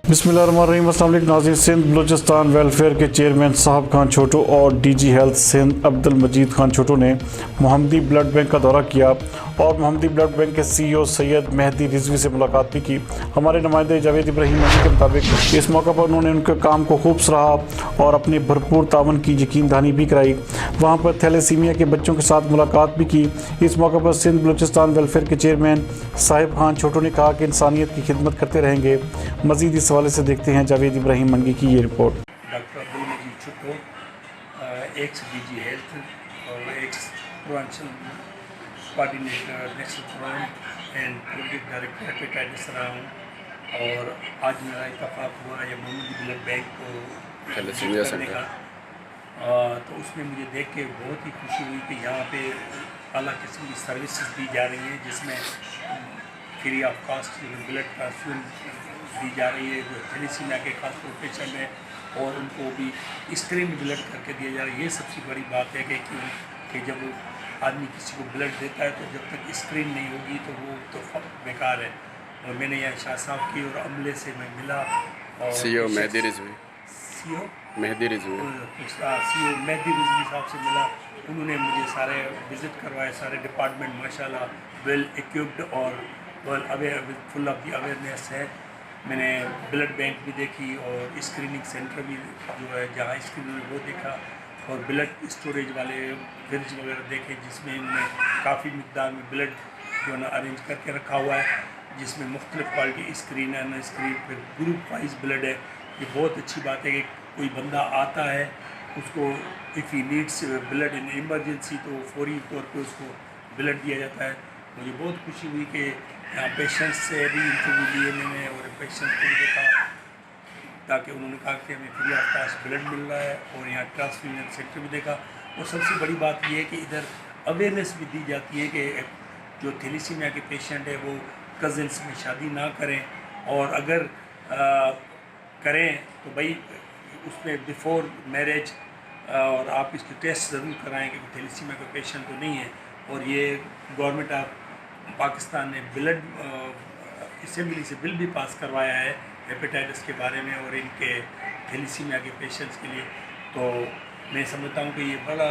बिस्मिल्लाहिर्रहमानिर्रहीम। अस्सलाम वालेकुम नाज़रीन। सिंध बलूचिस्तान वेलफेयर के चेयरमैन साहब खान छोटू और डीजी हेल्थ सिंध अब्दुल मजीद खान छोटू ने मोहम्मदी ब्लड बैंक का दौरा किया और मोहम्मदी ब्लड बैंक के सीईओ सैयद मेहदी रिजवी से मुलाकात भी की। हमारे नुमाइंदे जावेद इब्राहिम मंडी के मुताबिक इस मौका पर उन्होंने उनके काम को खूब सराहा और अपनी भरपूर तावन की यकीन दहानी भी कराई। वहाँ पर थैलेसीमिया के बच्चों के साथ मुलाकात भी की। इस मौका पर सिंध बलूचिस्तान वेलफेयर के चेयरमैन साहिब खान छोटू ने कहा कि इंसानियत की खिदमत करते रहेंगे। मज़ीद इस हवाले से देखते हैं जावेद इब्राहिम मंडी की ये रिपोर्ट। Doctor Abdul Majeed Chhotu, ex DG health और ex prevention coordinator national program and project director hepatitis रहा हूँ। और आज मेरा इत्तफाक हुआ ये मोहम्मदी ब्लड बैंक को करने का। तो उसमें मुझे देख के बहुत ही खुशी हुई कि यहाँ पे आला किस्म की सर्विसेज दी जा रही हैं, जिसमें free of cost blood transfusion दी जा रही है जो थैलेसीमिया के खास तौर पे पेशेंट है, और उनको भी स्क्रीन ब्लड करके दिया जा रहा है। ये सबसे बड़ी बात है कि क्यों कि जब आदमी किसी को ब्लड देता है तो जब तक स्क्रीन नहीं होगी तो वो तो बेकार है। और मैंने यहाँ शाह साहब की और अमले से मैं मिला और सीईओ मेहदी रिजवी साहब से मिला। उन्होंने मुझे सारे विज़िट करवाए, सारे डिपार्टमेंट माशाल्लाह वेल इक्विप्ड और फुल ऑफ दी अवेयरनेस है। मैंने ब्लड बैंक भी देखी और स्क्रीनिंग सेंटर भी जो है जहाँ स्क्रीनिंग वो देखा, और ब्लड स्टोरेज वाले फ्रिज वगैरह देखे जिसमें इन्होंने काफ़ी मिकदार में ब्लड जो है ना अरेंज करके रखा हुआ है, जिसमें मुख्तलिफ़ क्वालिटी स्क्रीन है ना, स्क्रीन पर ग्रुप वाइज ब्लड है। ये बहुत अच्छी बात है कि कोई बंदा आता है उसको if he needs blood in emergency तो फौरी तौर पे उसको ब्लड दिया जाता है। मुझे बहुत खुशी हुई कि यहाँ पेशेंट्स से भी इंटरव्यू लिए मैंने और पेशेंट्स को भी देखा, ताकि उन्होंने कहा कि हमें फ्री ऑफ कास्ट ब्लड मिल रहा है, और यहाँ ट्रांसफ्यूजन सेंटर भी देखा। और सबसे बड़ी बात ये है कि इधर अवेयरनेस भी दी जाती है कि जो थैलेसीमिया के पेशेंट है वो कज़न्स में शादी ना करें, और अगर करें तो भाई उसमें बिफोर मैरिज और आप इसके टेस्ट ज़रूर कराएं कि थैलेसीमिया का पेशेंट तो नहीं है। और ये गवर्नमेंट ऑफ पाकिस्तान ने ब्लड असेंबली से बिल भी पास करवाया है हेपेटाइटिस के बारे में और इनके थैलेसीमिया के पेशेंट्स के लिए। तो मैं समझता हूँ कि ये बड़ा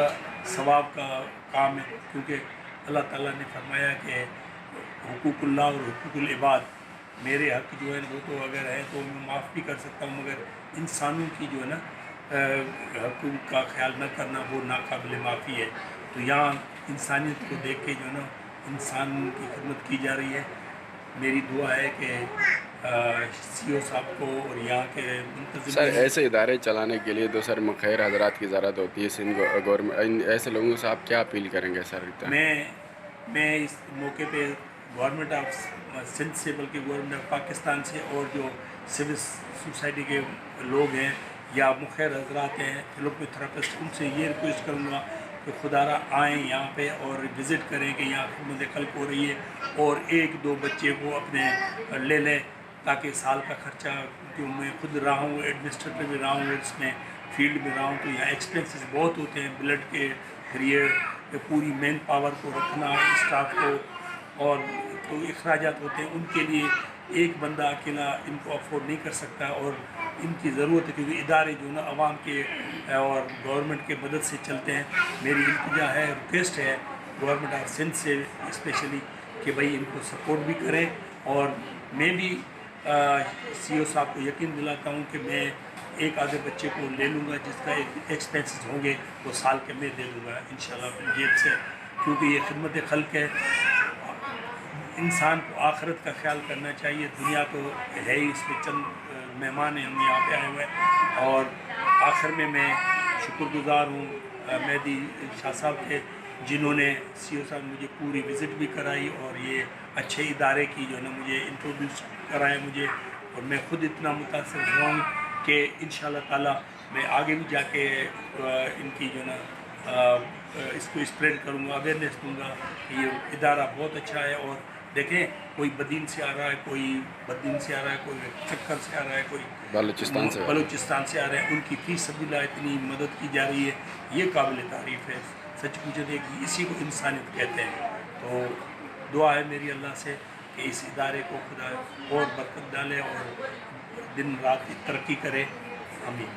सवाब का काम है, क्योंकि अल्लाह ताला ने फरमाया कि हुकूकुल्लाह और हुकूकुल इबाद, मेरे हक़ जो है वो तो अगर है तो मैं माफ़ भी कर सकता हूँ, मगर इंसानों की जो है ना हकूक़ का ख्याल न करना वो नाकाबिल माफ़ी है। तो यहाँ इंसानियत को देख के जो है ना इंसान की खिदमत की जा रही है। मेरी दुआ है कि सीईओ साहब को और यहाँ के सर ऐसे इदारे चलाने के लिए तो सर मुखैर हजरात की ज़रूरत होती है सिंध गवर्नमेंट, ऐसे लोगों से आप क्या अपील करेंगे सर? मैं इस मौके पे गवर्नमेंट ऑफ सिंध से बल्कि गवर्नमेंट ऑफ पाकिस्तान से और जो सिविल सोसाइटी के लोग हैं या मुखैर हजरात हैं फिजियोथेरेपिस्ट, उनसे ये रिक्वेस्ट करूँगा कि खुदारा आएँ यहाँ पे और विज़िट करें कि यहाँ खिदमत खल्क हो रही है, और एक दो बच्चे को अपने ले लें ताकि साल का ख़र्चा, क्योंकि मैं खुद रहा हूँ एडमिनिस्ट्रेटर भी रहा हूँ और इसमें फील्ड में रहा हूँ, तो यहाँ एक्सपेंसेस बहुत होते हैं ब्लड के जरिए, पूरी मैन पावर को रखना स्टाफ को, और तो अखराजात होते हैं उनके लिए एक बंदा अकेला इनको अफोर्ड नहीं कर सकता, और इनकी ज़रूरत है क्योंकि इदारे जो ना आवाम के और गवर्नमेंट के मदद से चलते हैं। मेरी इल्तिजा है, रिक्वेस्ट है गवर्नमेंट ऑफ सिंध से स्पेशली कि भाई इनको सपोर्ट भी करें, और मैं भी सीईओ साहब को यकीन दिलाता हूँ कि मैं एक आधे बच्चे को ले लूँगा जिसका एक्सपेंसेस होंगे वो साल के मैं दे दूँगा इंशाल्लाह अपनी जेब से, क्योंकि ये खिदमत खल्क है। इंसान को आखिरत का ख्याल करना चाहिए, दुनिया तो है ही, इसमें चंद मेहमान हैं हम यहाँ पे आए हुए हैं। और आखिर में मैं शुक्रगुज़ार हूँ मेहदी शाह साहब के, जिन्होंने सीईओ साहब मुझे पूरी विज़िट भी कराई और ये अच्छे इदारे की जो है ना मुझे इंट्रोड्यूस कराया मुझे, और मैं ख़ुद इतना मुतासर हुआ हूँ कि इंशाल्लाह ताला मैं आगे भी जाके इनकी जो है ना इसको स्प्रेड करूँगा, अवेयरनेस दूँगा कि ये इदारा बहुत अच्छा है और دیکھیں کوئی بدین سے آ رہا ہے، کوئی بدین سے آ رہا ہے، کوئی چکر سے آ رہا ہے، کوئی بلوچستان سے بلوچستان سے آ رہے ہیں، ان کی فی سبیل اللہ اتنی مدد کی جا رہی ہے، یہ قابل تعریف ہے. سچ پوچھے کہ اسی کو انسانیت کہتے ہیں. تو دعا ہے میری اللہ سے کہ اس ادارے کو خدا اور برکت ڈالے اور دن رات کی ترقی کرے. آمین.